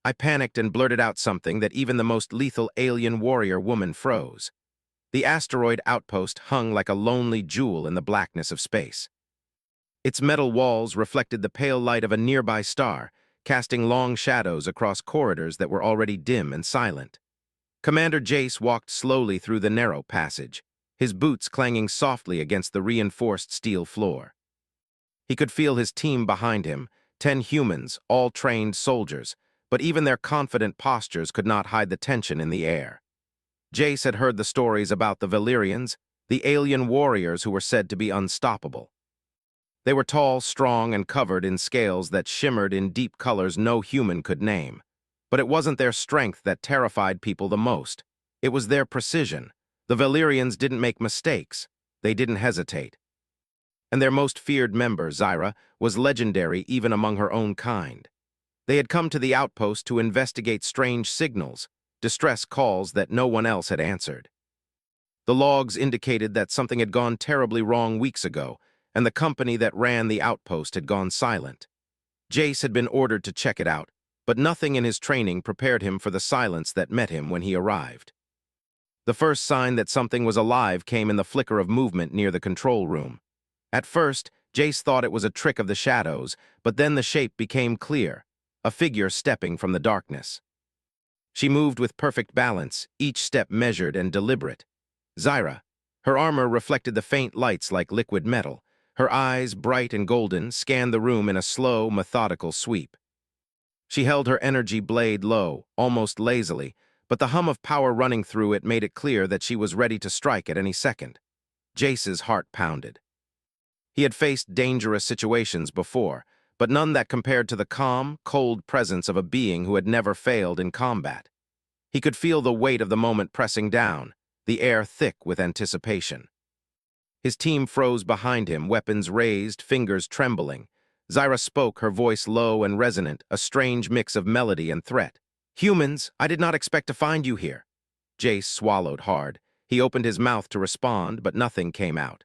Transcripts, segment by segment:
I panicked and blurted out something that even the most lethal alien warrior woman froze. The asteroid outpost hung like a lonely jewel in the blackness of space. Its metal walls reflected the pale light of a nearby star, casting long shadows across corridors that were already dim and silent. Commander Jace walked slowly through the narrow passage, his boots clanging softly against the reinforced steel floor. He could feel his team behind him, 10 humans, all trained soldiers, but even their confident postures could not hide the tension in the air. Jace had heard the stories about the Valyrians, the alien warriors who were said to be unstoppable. They were tall, strong, and covered in scales that shimmered in deep colors no human could name. But it wasn't their strength that terrified people the most. It was their precision. The Valyrians didn't make mistakes. They didn't hesitate. And their most feared member, Zyra, was legendary even among her own kind. They had come to the outpost to investigate strange signals, distress calls that no one else had answered. The logs indicated that something had gone terribly wrong weeks ago, and the company that ran the outpost had gone silent. Jace had been ordered to check it out, but nothing in his training prepared him for the silence that met him when he arrived. The first sign that something was alive came in the flicker of movement near the control room. At first, Jace thought it was a trick of the shadows, but then the shape became clear, a figure stepping from the darkness. She moved with perfect balance, each step measured and deliberate. Zyra. Her armor reflected the faint lights like liquid metal. Her eyes, bright and golden, scanned the room in a slow, methodical sweep. She held her energy blade low, almost lazily, but the hum of power running through it made it clear that she was ready to strike at any second. Jace's heart pounded. He had faced dangerous situations before, but none that compared to the calm, cold presence of a being who had never failed in combat. He could feel the weight of the moment pressing down, the air thick with anticipation. His team froze behind him, weapons raised, fingers trembling. Zyra spoke, her voice low and resonant, a strange mix of melody and threat. "Humans, I did not expect to find you here." Jace swallowed hard. He opened his mouth to respond, but nothing came out.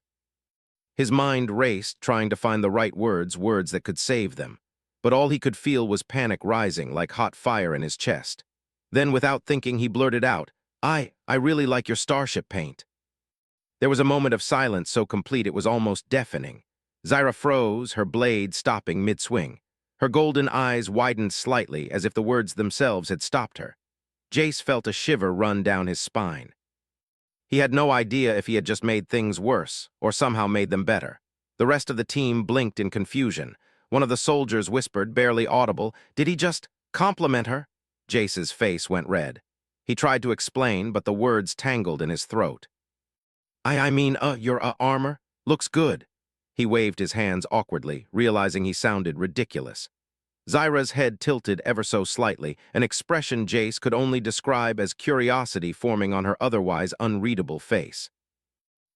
His mind raced, trying to find the right words that could save them. But all he could feel was panic rising like hot fire in his chest. Then, without thinking, he blurted out, I really like your starship paint." There was a moment of silence so complete it was almost deafening. Zyra froze, her blade stopping mid-swing. Her golden eyes widened slightly, as if the words themselves had stopped her. Jace felt a shiver run down his spine. He had no idea if he had just made things worse, or somehow made them better. The rest of the team blinked in confusion. One of the soldiers whispered, barely audible, "Did he just compliment her?" Jace's face went red. He tried to explain, but the words tangled in his throat. I mean, your armor looks good." He waved his hands awkwardly, realizing he sounded ridiculous. Zyra's head tilted ever so slightly, an expression Jace could only describe as curiosity forming on her otherwise unreadable face.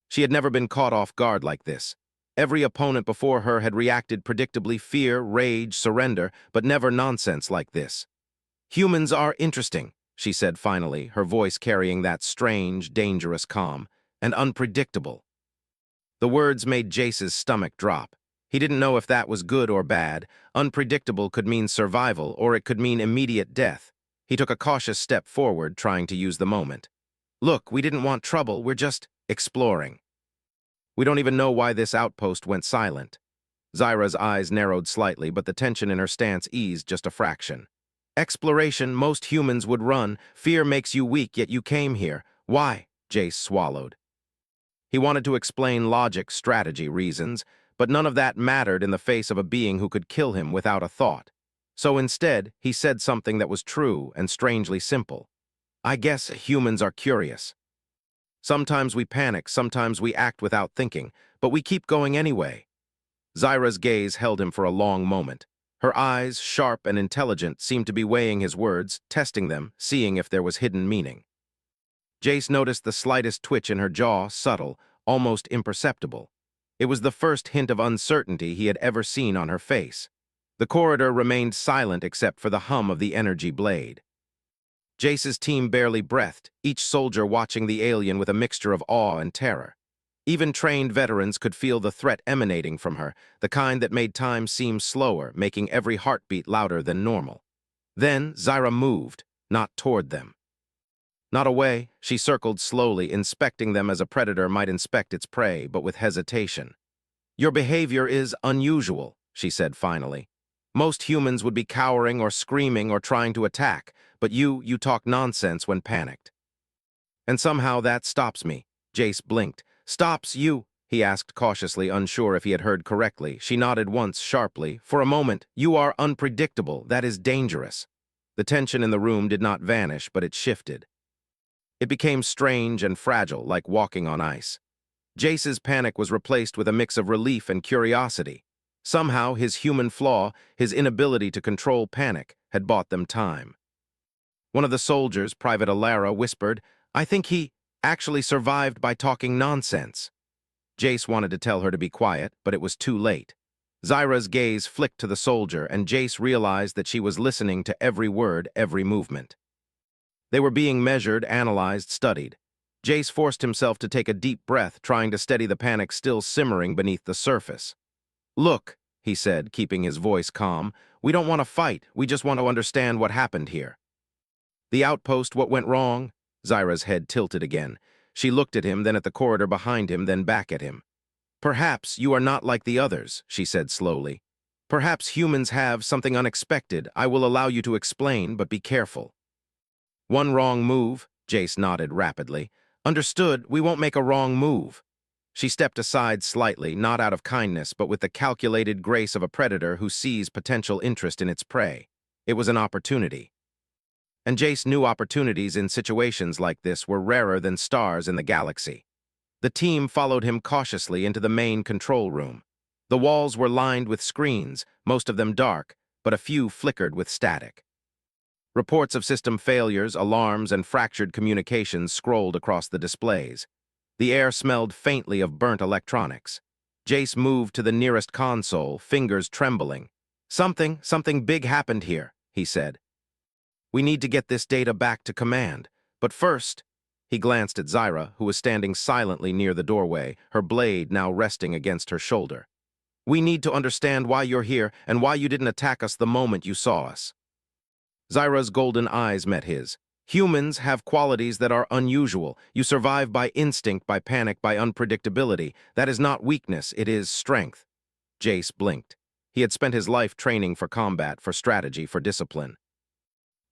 She had never been caught off guard like this. Every opponent before her had reacted predictably: fear, rage, surrender, but never nonsense like this. "Humans are interesting," she said finally, her voice carrying that strange, dangerous calm, "and unpredictable." The words made Jace's stomach drop. He didn't know if that was good or bad. Unpredictable could mean survival, or it could mean immediate death. He took a cautious step forward, trying to use the moment. "Look, we didn't want trouble, we're just exploring. We don't even know why this outpost went silent." Zyra's eyes narrowed slightly, but the tension in her stance eased just a fraction. "Exploration, most humans would run. Fear makes you weak, yet you came here. Why?" Jace swallowed. He wanted to explain logic, strategy, reasons, but none of that mattered in the face of a being who could kill him without a thought. So instead, he said something that was true and strangely simple. "I guess humans are curious. Sometimes we panic, sometimes we act without thinking, but we keep going anyway." Zyra's gaze held him for a long moment. Her eyes, sharp and intelligent, seemed to be weighing his words, testing them, seeing if there was hidden meaning. Jace noticed the slightest twitch in her jaw, subtle, almost imperceptible. It was the first hint of uncertainty he had ever seen on her face. The corridor remained silent except for the hum of the energy blade. Jace's team barely breathed, each soldier watching the alien with a mixture of awe and terror. Even trained veterans could feel the threat emanating from her, the kind that made time seem slower, making every heartbeat louder than normal. Then Zyra moved, not toward them. Not away, she circled slowly, inspecting them as a predator might inspect its prey, but with hesitation. "Your behavior is unusual," she said finally. "Most humans would be cowering or screaming or trying to attack, but you talk nonsense when panicked. And somehow that stops me." Jace blinked. "Stops you?" he asked cautiously, unsure if he had heard correctly. She nodded once sharply. "For a moment, you are unpredictable. That is dangerous." The tension in the room did not vanish, but it shifted. It became strange and fragile, like walking on ice. Jace's panic was replaced with a mix of relief and curiosity. Somehow, his human flaw, his inability to control panic, had bought them time. One of the soldiers, Private Alara, whispered, "I think he actually survived by talking nonsense." Jace wanted to tell her to be quiet, but it was too late. Zyra's gaze flicked to the soldier, and Jace realized that she was listening to every word, every movement. They were being measured, analyzed, studied. Jace forced himself to take a deep breath, trying to steady the panic still simmering beneath the surface. "Look," he said, keeping his voice calm, "we don't want to fight, we just want to understand what happened here." "The outpost, what went wrong?" Zyra's head tilted again. She looked at him, then at the corridor behind him, then back at him. "Perhaps you are not like the others," she said slowly. "Perhaps humans have something unexpected. I will allow you to explain, but be careful." "One wrong move," Jace nodded rapidly. "Understood, we won't make a wrong move." She stepped aside slightly, not out of kindness, but with the calculated grace of a predator who sees potential interest in its prey. It was an opportunity. And Jace knew opportunities in situations like this were rarer than stars in the galaxy. The team followed him cautiously into the main control room. The walls were lined with screens, most of them dark, but a few flickered with static. Reports of system failures, alarms, and fractured communications scrolled across the displays. The air smelled faintly of burnt electronics. Jace moved to the nearest console, fingers trembling. Something big happened here," he said. "We need to get this data back to command. But first," he glanced at Zyra, who was standing silently near the doorway, her blade now resting against her shoulder. "We need to understand why you're here and why you didn't attack us the moment you saw us." Zyra's golden eyes met his. "Humans have qualities that are unusual. You survive by instinct, by panic, by unpredictability. That is not weakness, it is strength." Jace blinked. He had spent his life training for combat, for strategy, for discipline.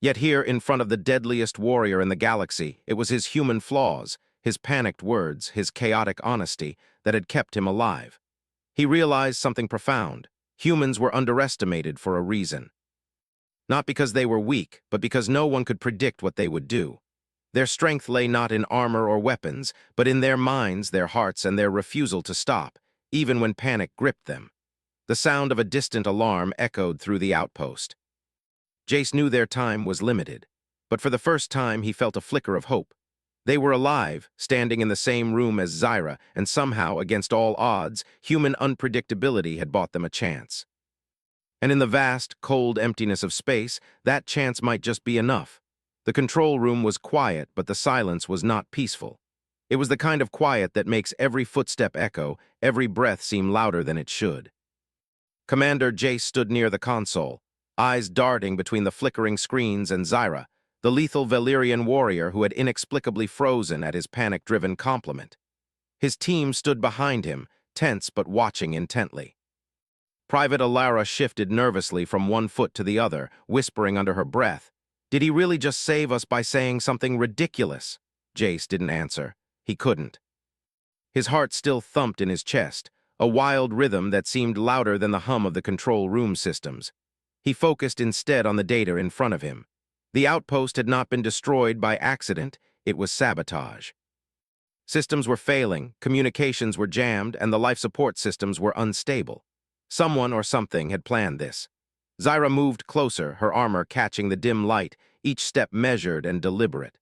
Yet here, in front of the deadliest warrior in the galaxy, it was his human flaws, his panicked words, his chaotic honesty, that had kept him alive. He realized something profound. Humans were underestimated for a reason. Not because they were weak, but because no one could predict what they would do. Their strength lay not in armor or weapons, but in their minds, their hearts, and their refusal to stop, even when panic gripped them. The sound of a distant alarm echoed through the outpost. Jace knew their time was limited, but for the first time he felt a flicker of hope. They were alive, standing in the same room as Zyra, and somehow, against all odds, human unpredictability had bought them a chance. And in the vast, cold emptiness of space, that chance might just be enough. The control room was quiet, but the silence was not peaceful. It was the kind of quiet that makes every footstep echo, every breath seem louder than it should. Commander Jace stood near the console, eyes darting between the flickering screens and Zyra, the lethal Valyrian warrior who had inexplicably frozen at his panic-driven compliment. His team stood behind him, tense but watching intently. Private Alara shifted nervously from one foot to the other, whispering under her breath, "Did he really just save us by saying something ridiculous?" Jace didn't answer. He couldn't. His heart still thumped in his chest, a wild rhythm that seemed louder than the hum of the control room systems. He focused instead on the data in front of him. The outpost had not been destroyed by accident, it was sabotage. Systems were failing, communications were jammed, and the life support systems were unstable. Someone or something had planned this. Zyra moved closer, her armor catching the dim light, each step measured and deliberate.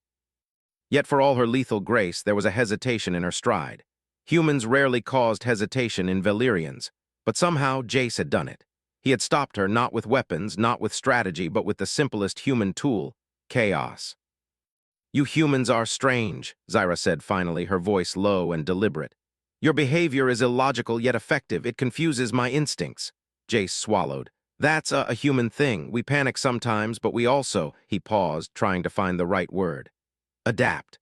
Yet for all her lethal grace, there was a hesitation in her stride. Humans rarely caused hesitation in Valyrians, but somehow Jace had done it. He had stopped her not with weapons, not with strategy, but with the simplest human tool, chaos. "You humans are strange," Zyra said finally, her voice low and deliberate. "Your behavior is illogical yet effective. It confuses my instincts." Jace swallowed. That's a human thing. We panic sometimes, but we also, he paused, trying to find the right word. Adapt.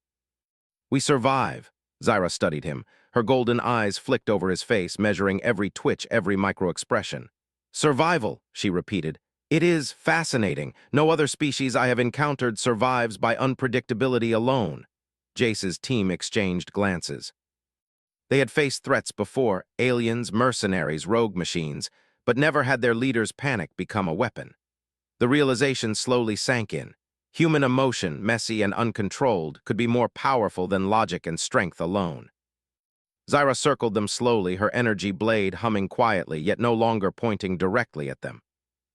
We survive. Zyra studied him. Her golden eyes flicked over his face, measuring every twitch, every micro-expression. Survival, she repeated. It is fascinating. No other species I have encountered survives by unpredictability alone. Jace's team exchanged glances. They had faced threats before, aliens, mercenaries, rogue machines, but never had their leader's panic become a weapon. The realization slowly sank in. Human emotion, messy and uncontrolled, could be more powerful than logic and strength alone. Zyra circled them slowly, her energy blade humming quietly, yet no longer pointing directly at them.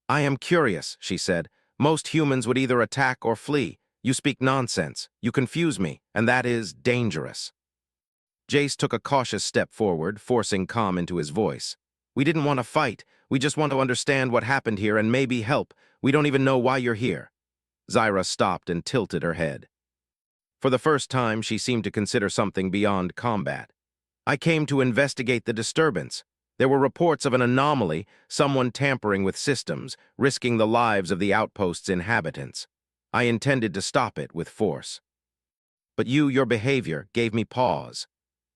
I am curious, she said. Most humans would either attack or flee. You speak nonsense. You confuse me, and that is dangerous. Jace took a cautious step forward, forcing calm into his voice. We didn't want to fight. We just want to understand what happened here and maybe help. We don't even know why you're here. Zyra stopped and tilted her head. For the first time, she seemed to consider something beyond combat. I came to investigate the disturbance. There were reports of an anomaly, someone tampering with systems, risking the lives of the outpost's inhabitants. I intended to stop it with force. But your behavior, gave me pause.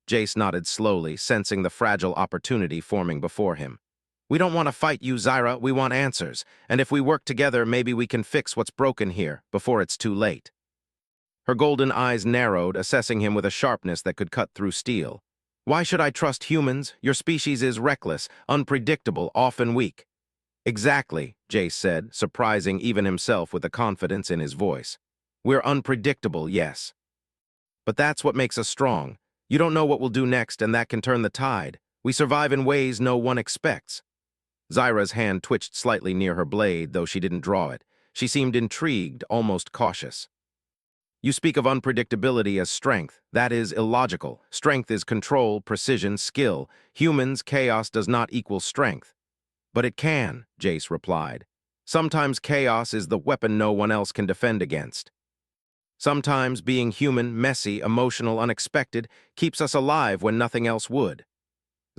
Jace nodded slowly, sensing the fragile opportunity forming before him. We don't want to fight you, Zyra, we want answers, and if we work together, maybe we can fix what's broken here, before it's too late. Her golden eyes narrowed, assessing him with a sharpness that could cut through steel. Why should I trust humans? Your species is reckless, unpredictable, often weak. Exactly, Jace said, surprising even himself with the confidence in his voice. We're unpredictable, yes. But that's what makes us strong. You don't know what we'll do next, and that can turn the tide. We survive in ways no one expects. Zyra's hand twitched slightly near her blade, though she didn't draw it. She seemed intrigued, almost cautious. You speak of unpredictability as strength. That is illogical. Strength is control, precision, skill. Humans, chaos does not equal strength. But it can, Jace replied. Sometimes chaos is the weapon no one else can defend against. Sometimes being human, messy, emotional, unexpected, keeps us alive when nothing else would.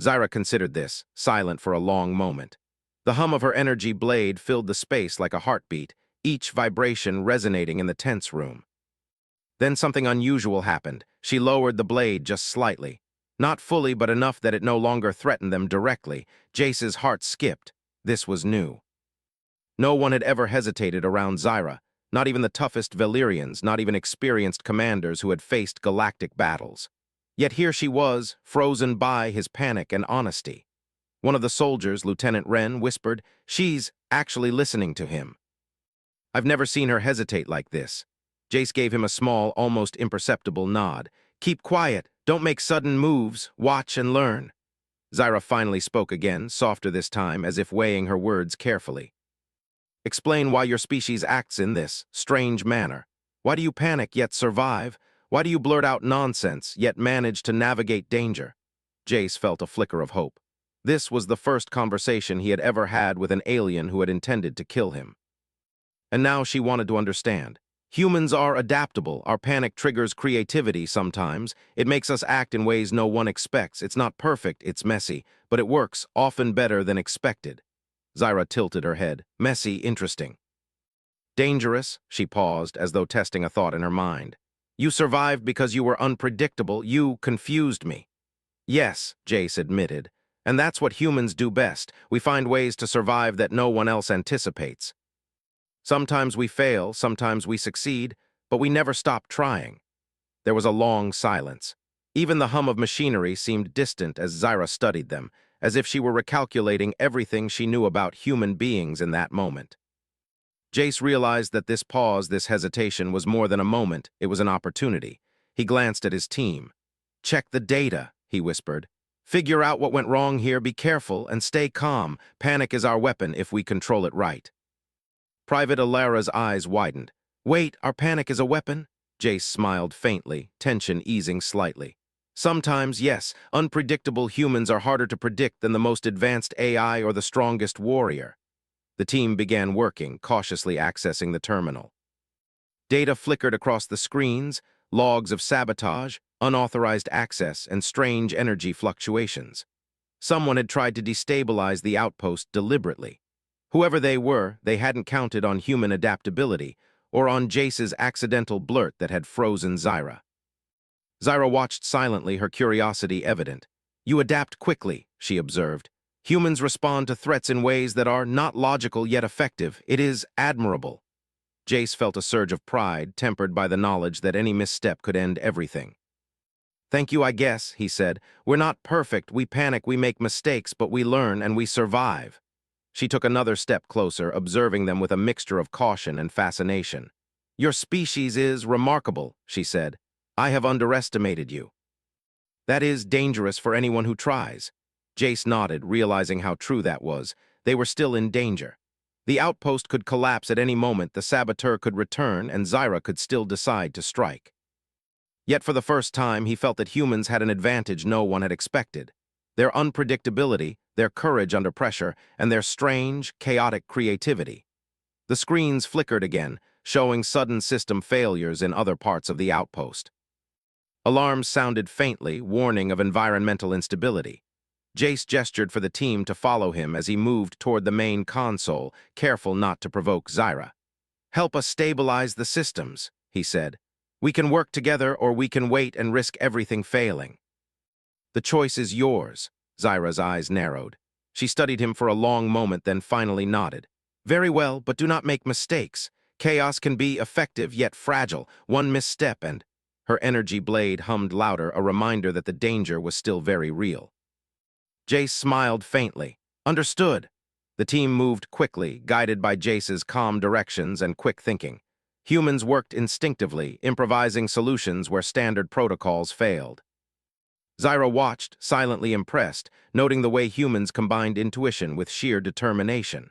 Zyra considered this, silent for a long moment. The hum of her energy blade filled the space like a heartbeat, each vibration resonating in the tense room. Then something unusual happened. She lowered the blade just slightly. Not fully, but enough that it no longer threatened them directly. Jace's heart skipped. This was new. No one had ever hesitated around Zyra, not even the toughest Valyrians, not even experienced commanders who had faced galactic battles. Yet here she was, frozen by his panic and honesty. One of the soldiers, Lieutenant Wren, whispered, She's actually listening to him. I've never seen her hesitate like this. Jace gave him a small, almost imperceptible nod. Keep quiet, don't make sudden moves, watch and learn. Zyra finally spoke again, softer this time, as if weighing her words carefully. Explain why your species acts in this strange manner. Why do you panic yet survive? Why do you blurt out nonsense yet manage to navigate danger? Jace felt a flicker of hope. This was the first conversation he had ever had with an alien who had intended to kill him. And now she wanted to understand. Humans are adaptable. Our panic triggers creativity sometimes. It makes us act in ways no one expects. It's not perfect, it's messy, but it works, often better than expected. Zyra tilted her head. Messy, interesting. Dangerous, she paused, as though testing a thought in her mind. You survived because you were unpredictable. You confused me. Yes, Jace admitted. And that's what humans do best. We find ways to survive that no one else anticipates. Sometimes we fail, sometimes we succeed, but we never stop trying. There was a long silence. Even the hum of machinery seemed distant as Zyra studied them, as if she were recalculating everything she knew about human beings in that moment. Jace realized that this pause, this hesitation, was more than a moment, it was an opportunity. He glanced at his team. Check the data, he whispered. Figure out what went wrong here, be careful, and stay calm. Panic is our weapon if we control it right. Private Alara's eyes widened. Wait, our panic is a weapon? Jace smiled faintly, tension easing slightly. Sometimes, yes, unpredictable humans are harder to predict than the most advanced AI or the strongest warrior. The team began working, cautiously accessing the terminal. Data flickered across the screens, logs of sabotage, unauthorized access, and strange energy fluctuations. Someone had tried to destabilize the outpost deliberately. Whoever they were, they hadn't counted on human adaptability, or on Jace's accidental blurt that had frozen Zyra. Zyra watched silently, her curiosity evident. "You adapt quickly," she observed. "Humans respond to threats in ways that are not logical yet effective. It is admirable." Jace felt a surge of pride, tempered by the knowledge that any misstep could end everything. "Thank you, I guess," he said. "We're not perfect, we panic, we make mistakes, but we learn and we survive." She took another step closer, observing them with a mixture of caution and fascination. "Your species is remarkable," she said. "I have underestimated you." "That is dangerous for anyone who tries." Jace nodded, realizing how true that was. They were still in danger. The outpost could collapse at any moment, the saboteur could return, and Zyra could still decide to strike. Yet for the first time, he felt that humans had an advantage no one had expected. Their unpredictability, their courage under pressure, and their strange, chaotic creativity. The screens flickered again, showing sudden system failures in other parts of the outpost. Alarms sounded faintly, warning of environmental instability. Jace gestured for the team to follow him as he moved toward the main console, careful not to provoke Zyra. "Help us stabilize the systems," he said. "We can work together or we can wait and risk everything failing." "The choice is yours." Zyra's eyes narrowed. She studied him for a long moment, then finally nodded. "Very well, but do not make mistakes. Chaos can be effective yet fragile. One misstep and—" Her energy blade hummed louder, a reminder that the danger was still very real. Jace smiled faintly. "Understood." The team moved quickly, guided by Jace's calm directions and quick thinking. Humans worked instinctively, improvising solutions where standard protocols failed. Zyra watched, silently impressed, noting the way humans combined intuition with sheer determination.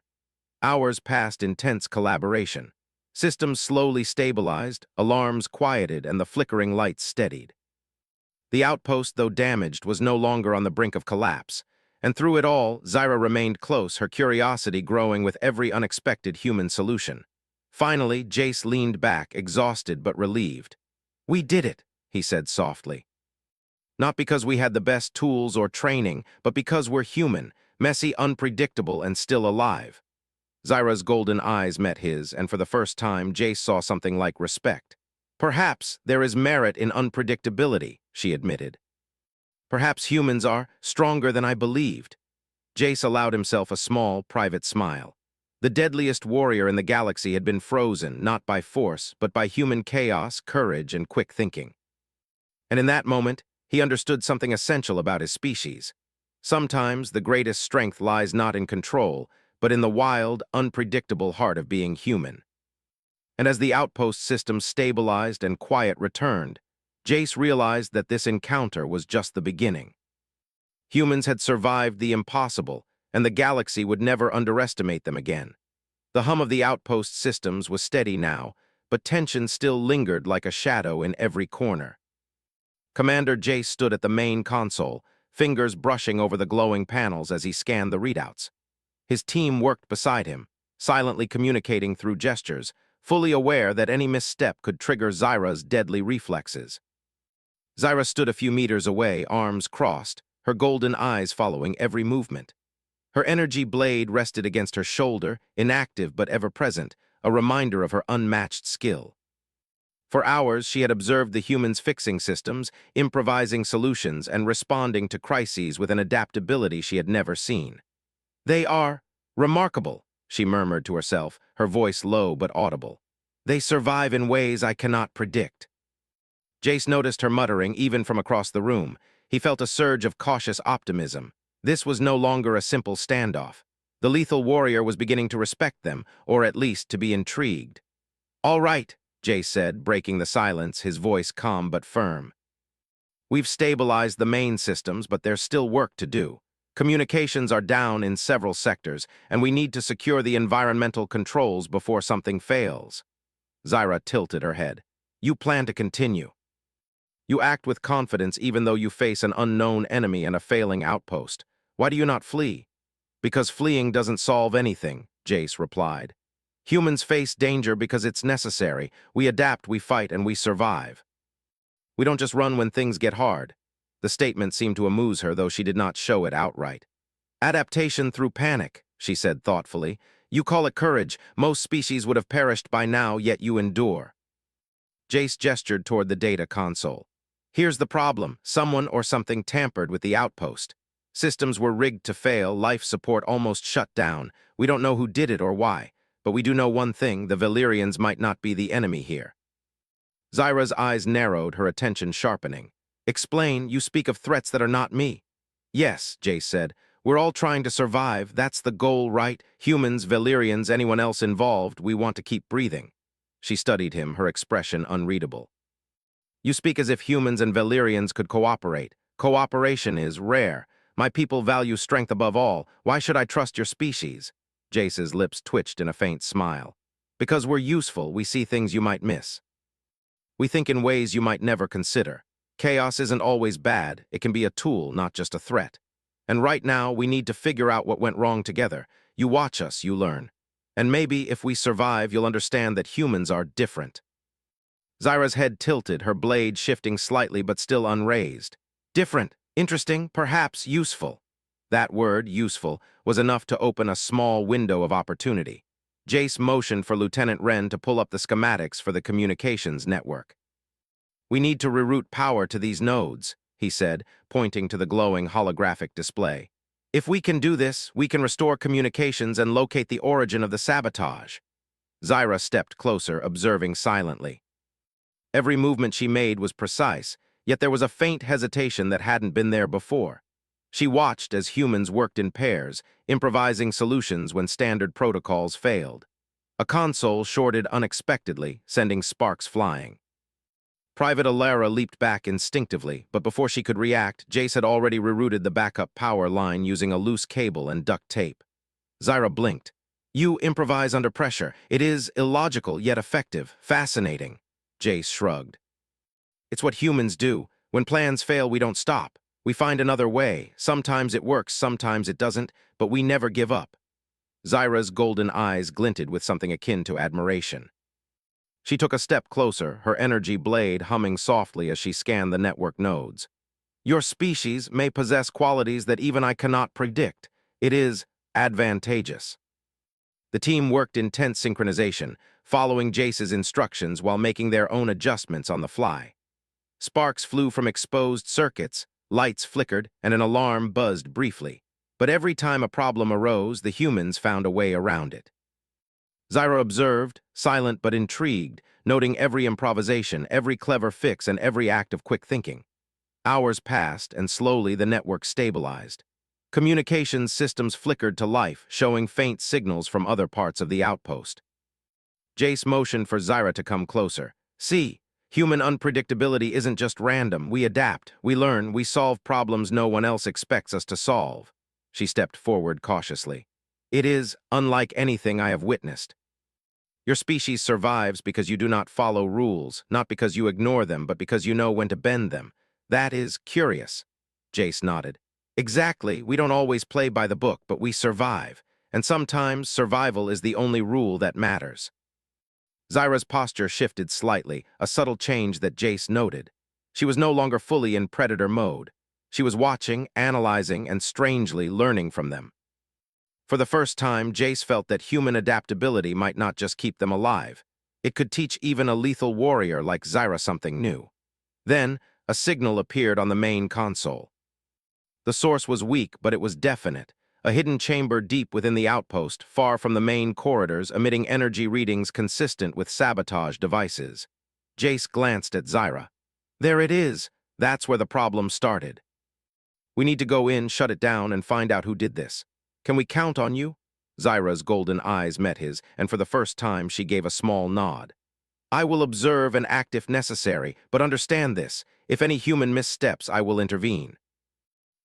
Hours passed in tense collaboration. Systems slowly stabilized, alarms quieted, and the flickering lights steadied. The outpost, though damaged, was no longer on the brink of collapse. And through it all, Zyra remained close, her curiosity growing with every unexpected human solution. Finally, Jace leaned back, exhausted but relieved. "We did it," he said softly. "Not because we had the best tools or training, but because we're human, messy, unpredictable, and still alive." Zyra's golden eyes met his, and for the first time, Jace saw something like respect. "Perhaps there is merit in unpredictability," she admitted. "Perhaps humans are stronger than I believed." Jace allowed himself a small, private smile. The deadliest warrior in the galaxy had been frozen, not by force, but by human chaos, courage, and quick thinking. And in that moment, he understood something essential about his species. Sometimes the greatest strength lies not in control, but in the wild, unpredictable heart of being human. And as the outpost system stabilized and quiet returned, Jace realized that this encounter was just the beginning. Humans had survived the impossible, and the galaxy would never underestimate them again. The hum of the outpost systems was steady now, but tension still lingered like a shadow in every corner. Commander Jace stood at the main console, fingers brushing over the glowing panels as he scanned the readouts. His team worked beside him, silently communicating through gestures, fully aware that any misstep could trigger Zyra's deadly reflexes. Zyra stood a few meters away, arms crossed, her golden eyes following every movement. Her energy blade rested against her shoulder, inactive but ever-present, a reminder of her unmatched skill. For hours, she had observed the humans' fixing systems, improvising solutions, and responding to crises with an adaptability she had never seen. "They are remarkable," she murmured to herself, her voice low but audible. "They survive in ways I cannot predict." Jace noticed her muttering even from across the room. He felt a surge of cautious optimism. This was no longer a simple standoff. The lethal warrior was beginning to respect them, or at least to be intrigued. "All right," Jace said, breaking the silence, his voice calm but firm. "We've stabilized the main systems, but there's still work to do. Communications are down in several sectors, and we need to secure the environmental controls before something fails." Zyra tilted her head. "You plan to continue. You act with confidence even though you face an unknown enemy and a failing outpost. Why do you not flee?" "Because fleeing doesn't solve anything," Jace replied. "Humans face danger because it's necessary. We adapt, we fight, and we survive. We don't just run when things get hard." The statement seemed to amuse her, though she did not show it outright. "Adaptation through panic," she said thoughtfully. You call it courage. Most species would have perished by now, yet you endure. Jace gestured toward the data console. Here's the problem. Someone or something tampered with the outpost. Systems were rigged to fail, life support almost shut down. We don't know who did it or why, but we do know one thing, the Valyrians might not be the enemy here. Zyra's eyes narrowed, her attention sharpening. Explain, you speak of threats that are not me. Yes, Jace said. We're all trying to survive. That's the goal, right? Humans, Valyrians, anyone else involved, we want to keep breathing. She studied him, her expression unreadable. You speak as if humans and Valyrians could cooperate. Cooperation is rare. My people value strength above all. Why should I trust your species? Jace's lips twitched in a faint smile. Because we're useful, we see things you might miss. We think in ways you might never consider. Chaos isn't always bad. It can be a tool, not just a threat. And right now, we need to figure out what went wrong together. You watch us, you learn. And maybe, if we survive, you'll understand that humans are different. Zyra's head tilted, her blade shifting slightly but still unraised. Different, interesting, perhaps useful. That word, useful, was enough to open a small window of opportunity. Jace motioned for Lieutenant Wren to pull up the schematics for the communications network. We need to reroute power to these nodes, he said, pointing to the glowing holographic display. If we can do this, we can restore communications and locate the origin of the sabotage. Zyra stepped closer, observing silently. Every movement she made was precise, yet there was a faint hesitation that hadn't been there before. She watched as humans worked in pairs, improvising solutions when standard protocols failed. A console shorted unexpectedly, sending sparks flying. Private Alara leaped back instinctively, but before she could react, Jace had already rerouted the backup power line using a loose cable and duct tape. Zyra blinked. You improvise under pressure. It is illogical, yet effective. Fascinating. Jace shrugged. It's what humans do. When plans fail, we don't stop. We find another way. Sometimes it works, sometimes it doesn't, but we never give up. Zyra's golden eyes glinted with something akin to admiration. She took a step closer, her energy blade humming softly as she scanned the network nodes. Your species may possess qualities that even I cannot predict. It is advantageous. The team worked in tense synchronization, following Jace's instructions while making their own adjustments on the fly. Sparks flew from exposed circuits, lights flickered, and an alarm buzzed briefly. But every time a problem arose, the humans found a way around it. Zyra observed, silent but intrigued, noting every improvisation, every clever fix, and every act of quick thinking. Hours passed, and slowly the network stabilized. Communications systems flickered to life, showing faint signals from other parts of the outpost. Jace motioned for Zyra to come closer. See, human unpredictability isn't just random. We adapt, we learn, we solve problems no one else expects us to solve. She stepped forward cautiously. It is unlike anything I have witnessed. Your species survives because you do not follow rules, not because you ignore them, but because you know when to bend them. That is curious. Jace nodded. Exactly, we don't always play by the book, but we survive. And sometimes survival is the only rule that matters. Zyra's posture shifted slightly, a subtle change that Jace noted. She was no longer fully in predator mode. She was watching, analyzing, and strangely learning from them. For the first time, Jace felt that human adaptability might not just keep them alive. It could teach even a lethal warrior like Zyra something new. Then, a signal appeared on the main console. The source was weak, but it was definite. A hidden chamber deep within the outpost, far from the main corridors, emitting energy readings consistent with sabotage devices. Jace glanced at Zyra. There it is. That's where the problem started. We need to go in, shut it down, and find out who did this. Can we count on you? Zyra's golden eyes met his, and for the first time she gave a small nod. I will observe and act if necessary, but understand this. If any human missteps, I will intervene.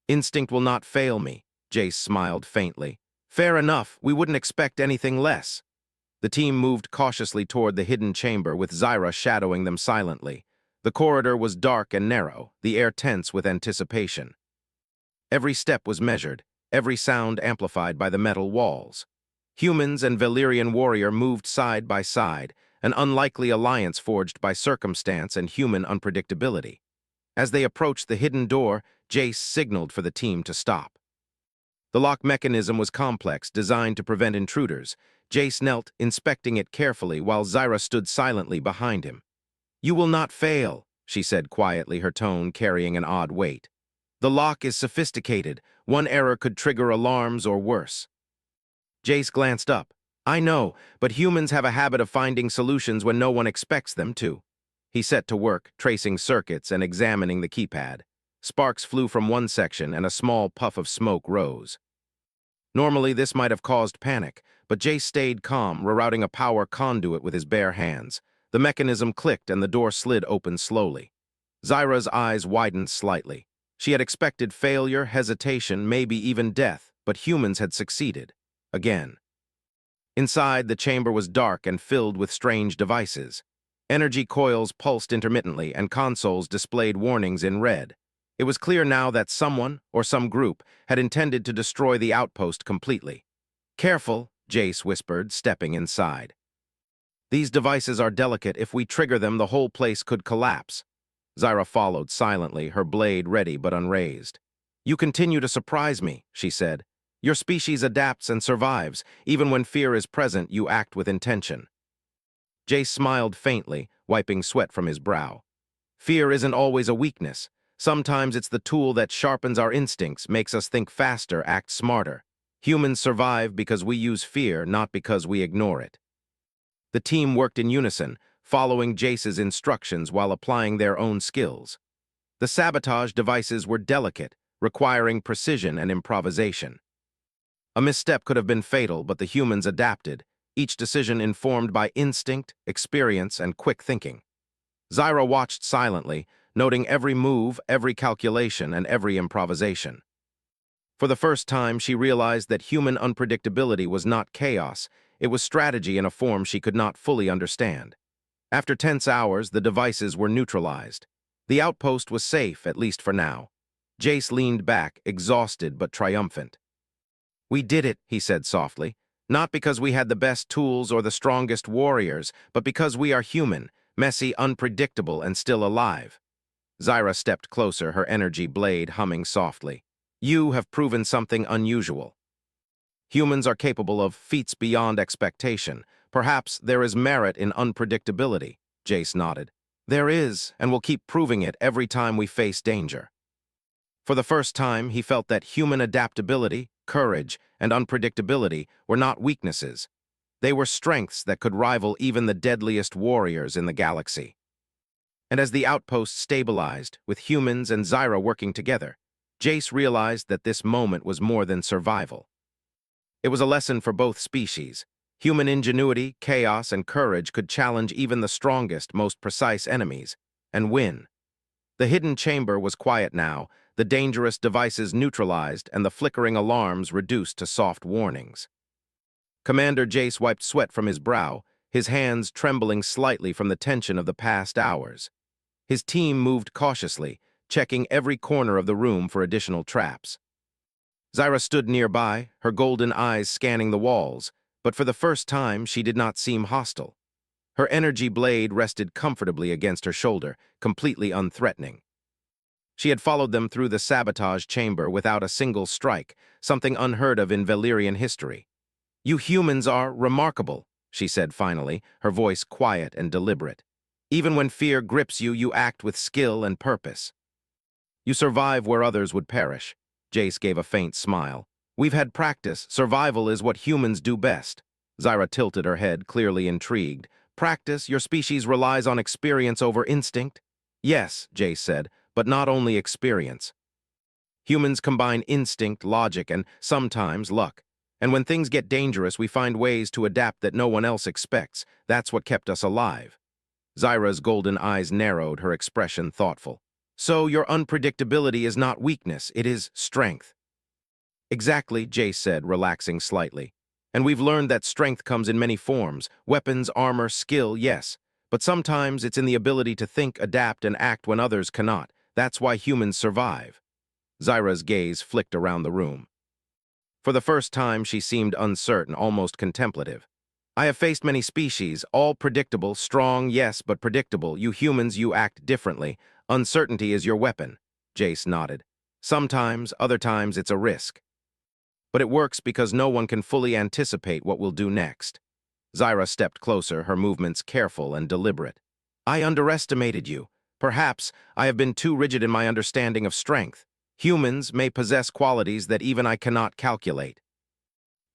Instinct will not fail me, Jace smiled faintly. Fair enough, we wouldn't expect anything less. The team moved cautiously toward the hidden chamber, with Zyra shadowing them silently. The corridor was dark and narrow, the air tense with anticipation. Every step was measured, every sound amplified by the metal walls. Humans and Valyrian warrior moved side by side, an unlikely alliance forged by circumstance and human unpredictability. As they approached the hidden door, Jace signaled for the team to stop. The lock mechanism was complex, designed to prevent intruders. Jace knelt, inspecting it carefully, while Zyra stood silently behind him. "You will not fail," she said quietly, her tone carrying an odd weight. "The lock is sophisticated. One error could trigger alarms or worse." Jace glanced up. "I know, but humans have a habit of finding solutions when no one expects them to." He set to work, tracing circuits and examining the keypad. Sparks flew from one section and a small puff of smoke rose. Normally, this might have caused panic, but Jace stayed calm, rerouting a power conduit with his bare hands. The mechanism clicked and the door slid open slowly. Zyra's eyes widened slightly. She had expected failure, hesitation, maybe even death, but humans had succeeded. Again. Inside, the chamber was dark and filled with strange devices. Energy coils pulsed intermittently, and consoles displayed warnings in red. It was clear now that someone, or some group, had intended to destroy the outpost completely. "Careful," Jace whispered, stepping inside. "These devices are delicate. If we trigger them, the whole place could collapse." Zyra followed silently, her blade ready but unraised. "You continue to surprise me," she said. "Your species adapts and survives. Even when fear is present, you act with intention." Jace smiled faintly, wiping sweat from his brow. "Fear isn't always a weakness. Sometimes it's the tool that sharpens our instincts, makes us think faster, act smarter. Humans survive because we use fear, not because we ignore it." The team worked in unison, following Jace's instructions while applying their own skills. The sabotage devices were delicate, requiring precision and improvisation. A misstep could have been fatal, but the humans adapted, each decision informed by instinct, experience, and quick thinking. Zyra watched silently, noting every move, every calculation, and every improvisation. For the first time, she realized that human unpredictability was not chaos, it was strategy in a form she could not fully understand. After tense hours, the devices were neutralized. The outpost was safe, at least for now. Jace leaned back, exhausted but triumphant. "We did it," he said softly. "Not because we had the best tools or the strongest warriors, but because we are human, messy, unpredictable, and still alive." Zyra stepped closer, her energy blade humming softly. "You have proven something unusual. Humans are capable of feats beyond expectation. Perhaps there is merit in unpredictability." Jace nodded. "There is, and we'll keep proving it every time we face danger." For the first time, he felt that human adaptability, courage, and unpredictability were not weaknesses. They were strengths that could rival even the deadliest warriors in the galaxy. And as the outpost stabilized, with humans and Zyra working together, Jace realized that this moment was more than survival. It was a lesson for both species. Human ingenuity, chaos, and courage could challenge even the strongest, most precise enemies, and win. The hidden chamber was quiet now, the dangerous devices neutralized, and the flickering alarms reduced to soft warnings. Commander Jace wiped sweat from his brow, his hands trembling slightly from the tension of the past hours. His team moved cautiously, checking every corner of the room for additional traps. Zyra stood nearby, her golden eyes scanning the walls, but for the first time she did not seem hostile. Her energy blade rested comfortably against her shoulder, completely unthreatening. She had followed them through the sabotage chamber without a single strike, something unheard of in Valyrian history. "You humans are remarkable," she said finally, her voice quiet and deliberate. "Even when fear grips you, you act with skill and purpose. You survive where others would perish." Jace gave a faint smile. "We've had practice. Survival is what humans do best." Zyra tilted her head, clearly intrigued. "Practice? Your species relies on experience over instinct?" "Yes," Jace said, "but not only experience. Humans combine instinct, logic, and sometimes luck. And when things get dangerous, we find ways to adapt that no one else expects. That's what kept us alive." Zyra's golden eyes narrowed, her expression thoughtful. "So your unpredictability is not weakness, it is strength." "Exactly," Jace said, relaxing slightly. "And we've learned that strength comes in many forms. Weapons, armor, skill, yes. But sometimes it's in the ability to think, adapt, and act when others cannot. That's why humans survive." Zyra's gaze flicked around the room. For the first time, she seemed uncertain, almost contemplative. "I have faced many species, all predictable, strong, yes, but predictable. You humans, you act differently. Uncertainty is your weapon." Jace nodded. "Sometimes, other times it's a risk." But it works because no one can fully anticipate what we'll do next. Zyra stepped closer, her movements careful and deliberate. I underestimated you. Perhaps I have been too rigid in my understanding of strength. Humans may possess qualities that even I cannot calculate.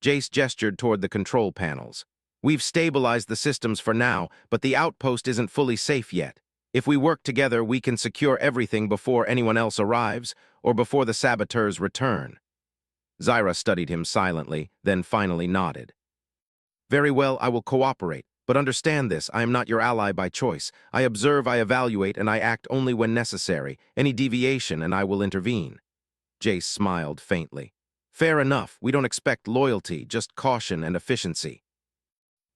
Jace gestured toward the control panels. We've stabilized the systems for now, but the outpost isn't fully safe yet. If we work together, we can secure everything before anyone else arrives, or before the saboteurs return. Zyra studied him silently, then finally nodded. Very well, I will cooperate, but understand this, I am not your ally by choice. I observe, I evaluate, and I act only when necessary. Any deviation, and I will intervene. Jace smiled faintly. Fair enough, we don't expect loyalty, just caution and efficiency.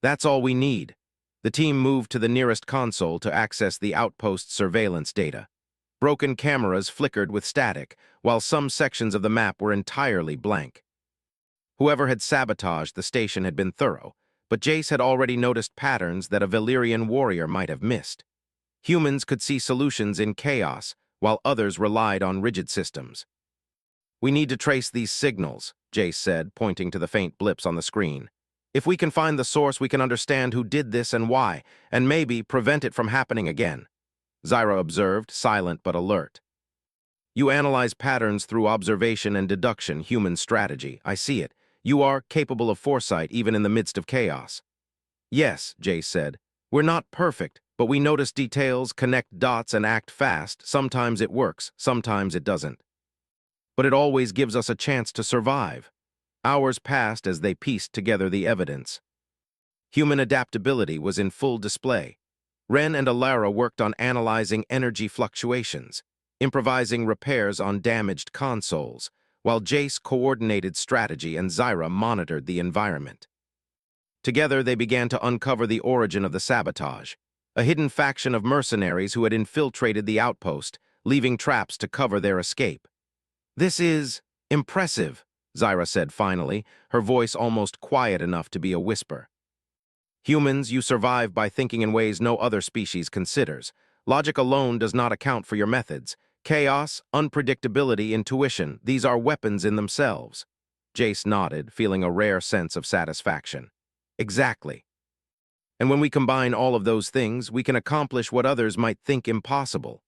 That's all we need. The team moved to the nearest console to access the outpost's surveillance data. Broken cameras flickered with static, while some sections of the map were entirely blank. Whoever had sabotaged the station had been thorough, but Jace had already noticed patterns that a Valyrian warrior might have missed. Humans could see solutions in chaos, while others relied on rigid systems. We need to trace these signals, Jace said, pointing to the faint blips on the screen. If we can find the source, we can understand who did this and why, and maybe prevent it from happening again. Zyra observed, silent but alert. You analyze patterns through observation and deduction, human strategy. I see it. You are capable of foresight even in the midst of chaos. Yes, Jace said. We're not perfect, but we notice details, connect dots, and act fast. Sometimes it works, sometimes it doesn't. But it always gives us a chance to survive. Hours passed as they pieced together the evidence. Human adaptability was in full display. Ren and Alara worked on analyzing energy fluctuations, improvising repairs on damaged consoles, while Jace coordinated strategy and Zyra monitored the environment. Together, they began to uncover the origin of the sabotage, a hidden faction of mercenaries who had infiltrated the outpost, leaving traps to cover their escape. This is impressive, Zyra said finally, her voice almost quiet enough to be a whisper. Humans, you survive by thinking in ways no other species considers. Logic alone does not account for your methods. Chaos, unpredictability, intuition, these are weapons in themselves. Jace nodded, feeling a rare sense of satisfaction. Exactly. And when we combine all of those things, we can accomplish what others might think impossible.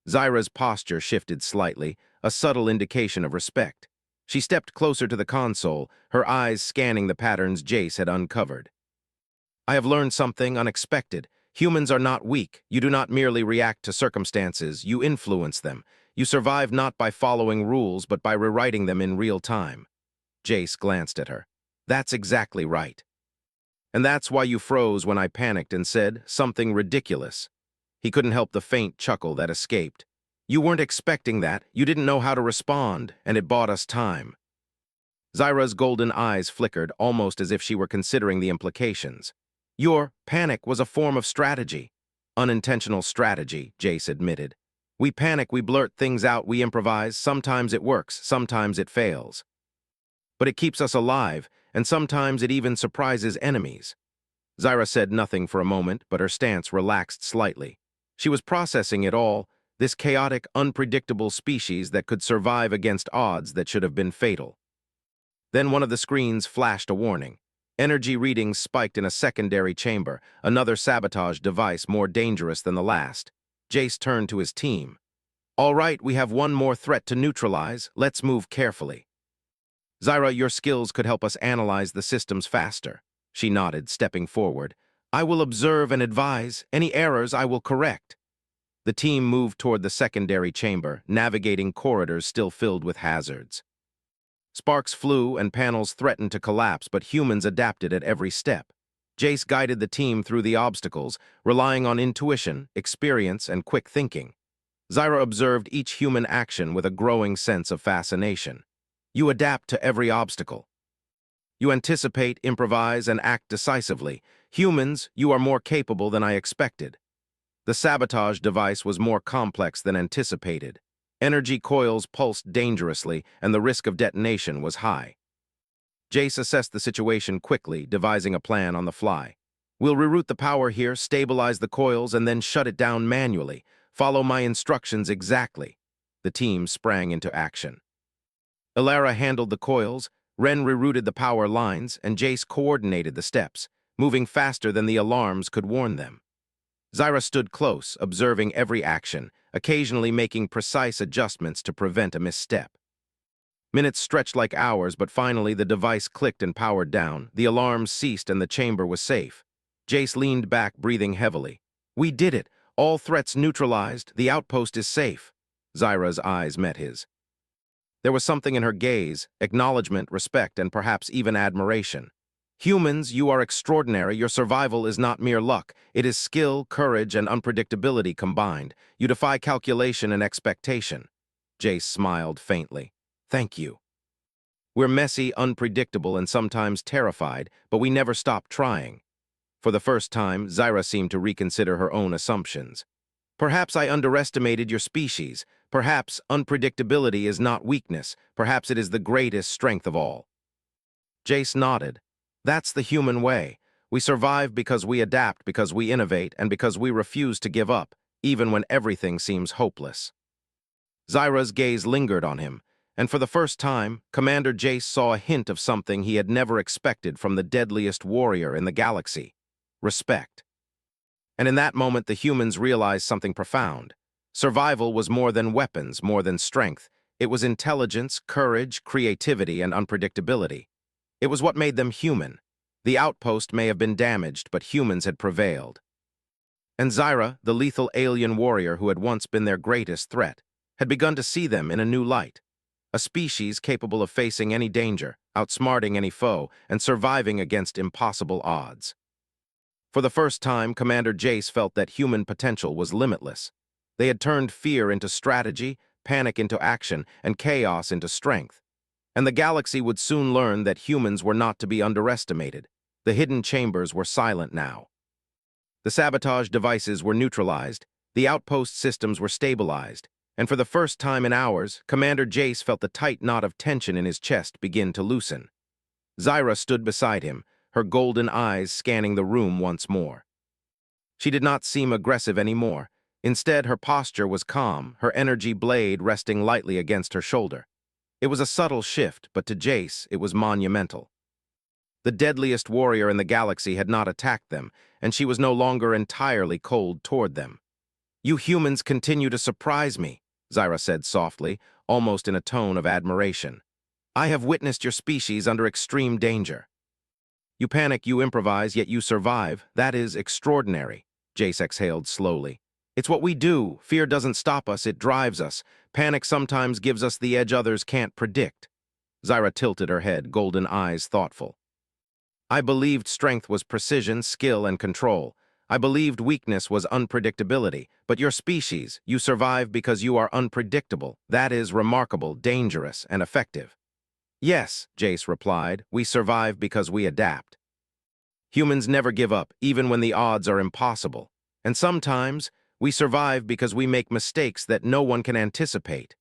Zyra's posture shifted slightly, a subtle indication of respect. She stepped closer to the console, her eyes scanning the patterns Jace had uncovered. I have learned something unexpected. Humans are not weak. You do not merely react to circumstances, you influence them. You survive not by following rules, but by rewriting them in real time. Jace glanced at her. That's exactly right. And that's why you froze when I panicked and said something ridiculous. He couldn't help the faint chuckle that escaped. You weren't expecting that, you didn't know how to respond, and it bought us time. Zyra's golden eyes flickered, almost as if she were considering the implications. Your panic was a form of strategy. Unintentional strategy, Jace admitted. We panic, we blurt things out, we improvise. Sometimes it works, sometimes it fails. But it keeps us alive, and sometimes it even surprises enemies. Zyra said nothing for a moment, but her stance relaxed slightly. She was processing it all, this chaotic, unpredictable species that could survive against odds that should have been fatal. Then one of the screens flashed a warning. Energy readings spiked in a secondary chamber, another sabotage device more dangerous than the last. Jace turned to his team. All right, we have one more threat to neutralize. Let's move carefully. Zyra, your skills could help us analyze the systems faster. She nodded, stepping forward. I will observe and advise. Any errors I will correct. The team moved toward the secondary chamber, navigating corridors still filled with hazards. Sparks flew and panels threatened to collapse, but humans adapted at every step. Jace guided the team through the obstacles, relying on intuition, experience, and quick thinking. Zyra observed each human action with a growing sense of fascination. You adapt to every obstacle. You anticipate, improvise, and act decisively. Humans, you are more capable than I expected. The sabotage device was more complex than anticipated. Energy coils pulsed dangerously, and the risk of detonation was high. Jace assessed the situation quickly, devising a plan on the fly. We'll reroute the power here, stabilize the coils, and then shut it down manually. Follow my instructions exactly. The team sprang into action. Alara handled the coils, Ren rerouted the power lines, and Jace coordinated the steps, moving faster than the alarms could warn them. Zyra stood close, observing every action, occasionally making precise adjustments to prevent a misstep. Minutes stretched like hours, but finally the device clicked and powered down. The alarms ceased and the chamber was safe. Jace leaned back, breathing heavily. "We did it! All threats neutralized. The outpost is safe." Zyra's eyes met his. There was something in her gaze, acknowledgement, respect, and perhaps even admiration. "Humans, you are extraordinary. Your survival is not mere luck. It is skill, courage, and unpredictability combined. You defy calculation and expectation." Jace smiled faintly. "Thank you. We're messy, unpredictable, and sometimes terrified, but we never stop trying." For the first time, Zyra seemed to reconsider her own assumptions. "Perhaps I underestimated your species. Perhaps unpredictability is not weakness. Perhaps it is the greatest strength of all." Jace nodded. "That's the human way. We survive because we adapt, because we innovate, and because we refuse to give up, even when everything seems hopeless." Zyra's gaze lingered on him, and for the first time, Commander Jace saw a hint of something he had never expected from the deadliest warrior in the galaxy: respect. And in that moment, the humans realized something profound. Survival was more than weapons, more than strength. It was intelligence, courage, creativity, and unpredictability. It was what made them human. The outpost may have been damaged, but humans had prevailed. And Zyra, the lethal alien warrior who had once been their greatest threat, had begun to see them in a new light. A species capable of facing any danger, outsmarting any foe, and surviving against impossible odds. For the first time, Commander Jace felt that human potential was limitless. They had turned fear into strategy, panic into action, and chaos into strength. And the galaxy would soon learn that humans were not to be underestimated. The hidden chambers were silent now. The sabotage devices were neutralized, the outpost systems were stabilized, and for the first time in hours, Commander Jace felt the tight knot of tension in his chest begin to loosen. Zyra stood beside him, her golden eyes scanning the room once more. She did not seem aggressive anymore. Instead, her posture was calm, her energy blade resting lightly against her shoulder. It was a subtle shift, but to Jace, it was monumental. The deadliest warrior in the galaxy had not attacked them, and she was no longer entirely cold toward them. "You humans continue to surprise me," Zyra said softly, almost in a tone of admiration. "I have witnessed your species under extreme danger. You panic, you improvise, yet you survive. That is extraordinary." Jace exhaled slowly. "It's what we do. Fear doesn't stop us, it drives us. Panic sometimes gives us the edge others can't predict." Zyra tilted her head, golden eyes thoughtful. "I believed strength was precision, skill, and control. I believed weakness was unpredictability. But your species, you survive because you are unpredictable. That is remarkable, dangerous, and effective." "Yes," Jace replied, "we survive because we adapt. Humans never give up, even when the odds are impossible. And sometimes, we survive because we make mistakes that no one can anticipate."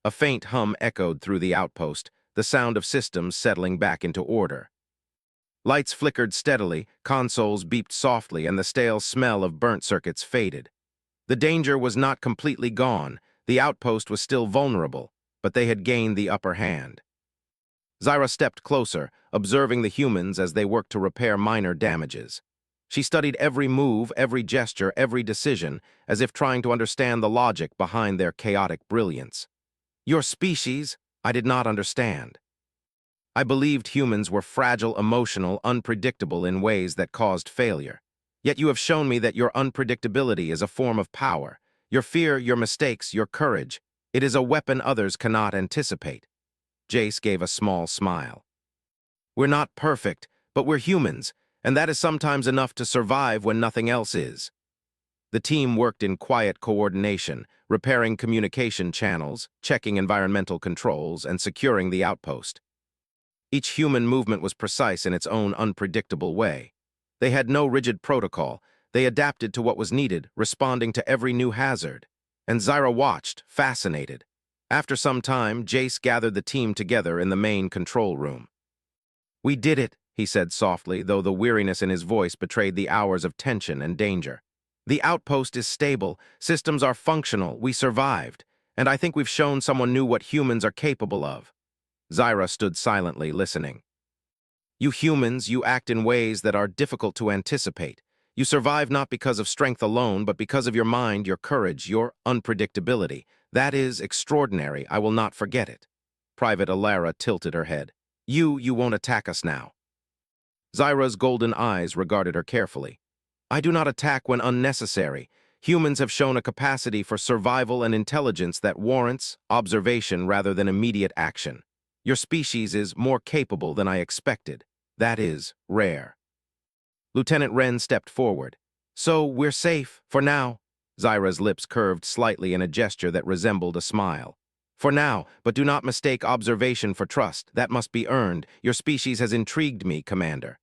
A faint hum echoed through the outpost, the sound of systems settling back into order. Lights flickered steadily, consoles beeped softly, and the stale smell of burnt circuits faded. The danger was not completely gone. The outpost was still vulnerable, but they had gained the upper hand. Zyra stepped closer, observing the humans as they worked to repair minor damages. She studied every move, every gesture, every decision, as if trying to understand the logic behind their chaotic brilliance. "Your species, I did not understand. I believed humans were fragile, emotional, unpredictable in ways that caused failure. Yet you have shown me that your unpredictability is a form of power. Your fear, your mistakes, your courage. It is a weapon others cannot anticipate." Jace gave a small smile. "We're not perfect, but we're humans, and that is sometimes enough to survive when nothing else is." The team worked in quiet coordination, repairing communication channels, checking environmental controls, and securing the outpost. Each human movement was precise in its own unpredictable way. They had no rigid protocol. They adapted to what was needed, responding to every new hazard. And Zyra watched, fascinated. After some time, Jace gathered the team together in the main control room. "We did it," he said softly, though the weariness in his voice betrayed the hours of tension and danger. "The outpost is stable, systems are functional, we survived, and I think we've shown someone new what humans are capable of." Zyra stood silently, listening. You humans, you act in ways that are difficult to anticipate. You survive not because of strength alone, but because of your mind, your courage, your unpredictability. That is extraordinary. I will not forget it. Private Alara tilted her head. You won't attack us now. Zyra's golden eyes regarded her carefully. I do not attack when unnecessary. Humans have shown a capacity for survival and intelligence that warrants observation rather than immediate action. Your species is more capable than I expected. That is rare. Lieutenant Wren stepped forward. So we're safe, for now. Zyra's lips curved slightly in a gesture that resembled a smile. For now, but do not mistake observation for trust. That must be earned. Your species has intrigued me, Commander.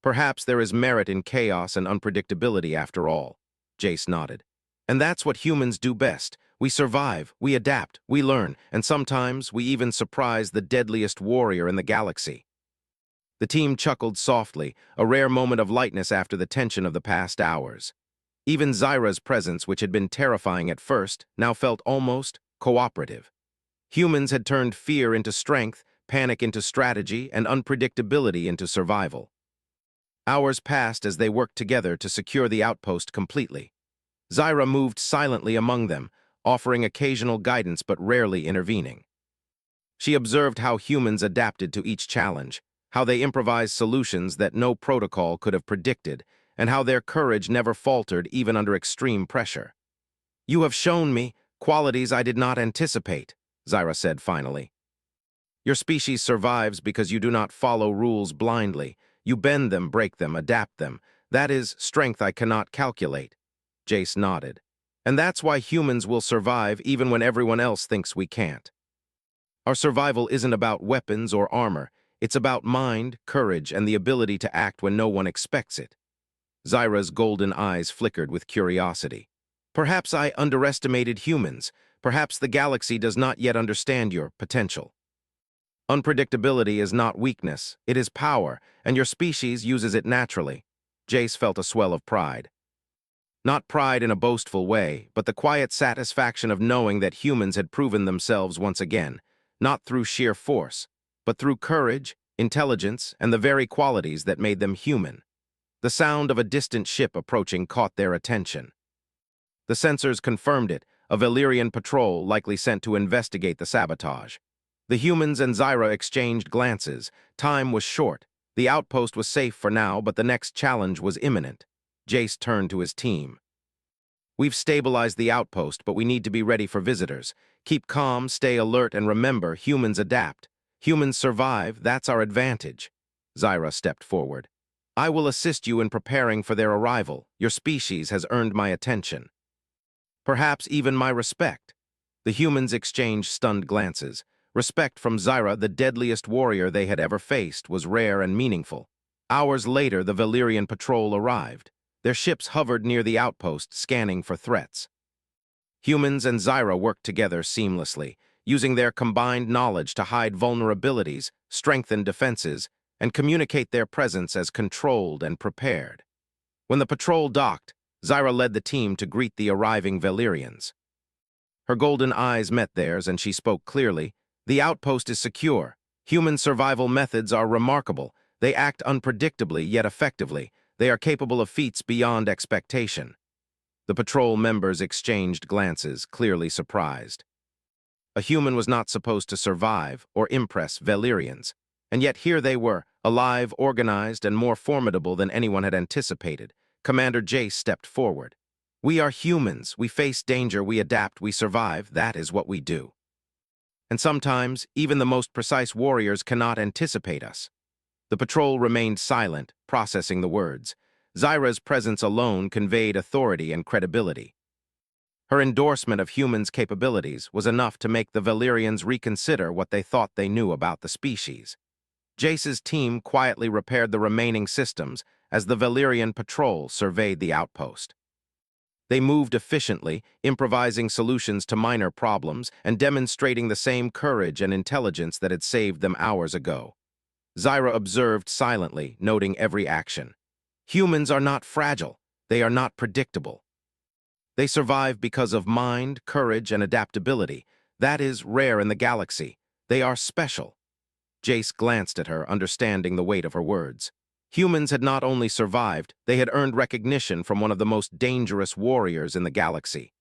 Perhaps there is merit in chaos and unpredictability after all. Jace nodded. And that's what humans do best. We survive, we adapt, we learn, and sometimes we even surprise the deadliest warrior in the galaxy. The team chuckled softly, a rare moment of lightness after the tension of the past hours. Even Zyra's presence, which had been terrifying at first, now felt almost cooperative. Humans had turned fear into strength, panic into strategy, and unpredictability into survival. Hours passed as they worked together to secure the outpost completely. Zyra moved silently among them, offering occasional guidance but rarely intervening. She observed how humans adapted to each challenge, how they improvised solutions that no protocol could have predicted, and how their courage never faltered even under extreme pressure. You have shown me qualities I did not anticipate, Zyra said finally. Your species survives because you do not follow rules blindly. You bend them, break them, adapt them. That is strength I cannot calculate. Jace nodded. And that's why humans will survive even when everyone else thinks we can't. Our survival isn't about weapons or armor. It's about mind, courage, and the ability to act when no one expects it. Zyra's golden eyes flickered with curiosity. Perhaps I underestimated humans. Perhaps the galaxy does not yet understand your potential. Unpredictability is not weakness, it is power, and your species uses it naturally. Jace felt a swell of pride. Not pride in a boastful way, but the quiet satisfaction of knowing that humans had proven themselves once again, not through sheer force, but through courage, intelligence, and the very qualities that made them human. The sound of a distant ship approaching caught their attention. The sensors confirmed it, a Valyrian patrol likely sent to investigate the sabotage. The humans and Zyra exchanged glances. Time was short. The outpost was safe for now, but the next challenge was imminent. Jace turned to his team. We've stabilized the outpost, but we need to be ready for visitors. Keep calm, stay alert, and remember, humans adapt. Humans survive, that's our advantage. Zyra stepped forward. I will assist you in preparing for their arrival. Your species has earned my attention. Perhaps even my respect. The humans exchanged stunned glances. Respect from Zyra, the deadliest warrior they had ever faced, was rare and meaningful. Hours later, the Valyrian patrol arrived. Their ships hovered near the outpost, scanning for threats. Humans and Zyra worked together seamlessly, using their combined knowledge to hide vulnerabilities, strengthen defenses, and communicate their presence as controlled and prepared. When the patrol docked, Zyra led the team to greet the arriving Valyrians. Her golden eyes met theirs, and she spoke clearly. The outpost is secure. Human survival methods are remarkable. They act unpredictably, yet effectively. They are capable of feats beyond expectation. The patrol members exchanged glances, clearly surprised. A human was not supposed to survive or impress Valyrians, and yet here they were, alive, organized, and more formidable than anyone had anticipated. Commander Jace stepped forward. We are humans. We face danger, we adapt, we survive. That is what we do. And sometimes, even the most precise warriors cannot anticipate us. The patrol remained silent, processing the words. Zyra's presence alone conveyed authority and credibility. Her endorsement of humans' capabilities was enough to make the Valyrians reconsider what they thought they knew about the species. Jace's team quietly repaired the remaining systems as the Valyrian patrol surveyed the outpost. They moved efficiently, improvising solutions to minor problems and demonstrating the same courage and intelligence that had saved them hours ago. Zyra observed silently, noting every action. Humans are not fragile. They are not predictable. They survive because of mind, courage, and adaptability. That is rare in the galaxy. They are special. Jace glanced at her, understanding the weight of her words. Humans had not only survived, they had earned recognition from one of the most dangerous warriors in the galaxy.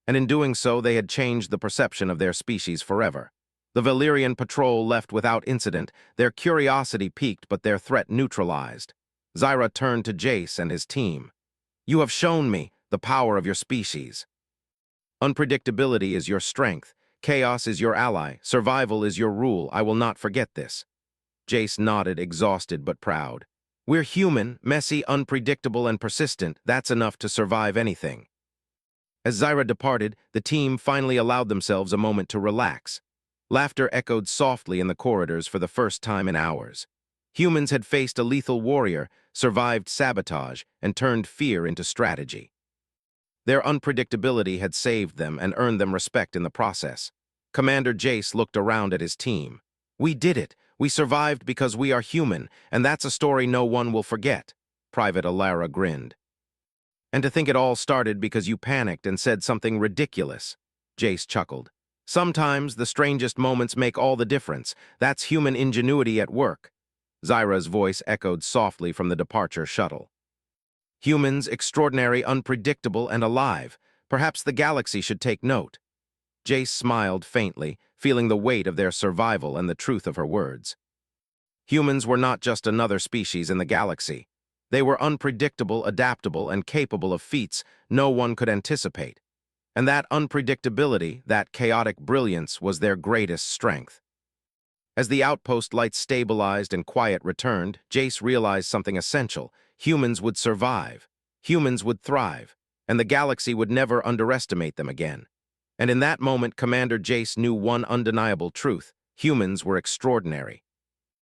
And in doing so, they had changed the perception of their species forever. The Valyrian patrol left without incident, their curiosity piqued but their threat neutralized. Zyra turned to Jace and his team. You have shown me the power of your species. Unpredictability is your strength. Chaos is your ally. Survival is your rule. I will not forget this. Jace nodded, exhausted but proud. We're human, messy, unpredictable, and persistent. That's enough to survive anything. As Zyra departed, the team finally allowed themselves a moment to relax. Laughter echoed softly in the corridors for the first time in hours. Humans had faced a lethal warrior, survived sabotage, and turned fear into strategy. Their unpredictability had saved them and earned them respect in the process. Commander Jace looked around at his team. We did it. We survived because we are human, and that's a story no one will forget. Private Alara grinned. And to think it all started because you panicked and said something ridiculous. Jace chuckled. Sometimes the strangest moments make all the difference. That's human ingenuity at work. Zyra's voice echoed softly from the departure shuttle. Humans, extraordinary, unpredictable, and alive. Perhaps the galaxy should take note. Jace smiled faintly, feeling the weight of their survival and the truth of her words. Humans were not just another species in the galaxy. They were unpredictable, adaptable, and capable of feats no one could anticipate. And that unpredictability, that chaotic brilliance, was their greatest strength. As the outpost lights stabilized and quiet returned, Jace realized something essential. Humans would survive. Humans would thrive. And the galaxy would never underestimate them again. And in that moment, Commander Jace knew one undeniable truth. Humans were extraordinary.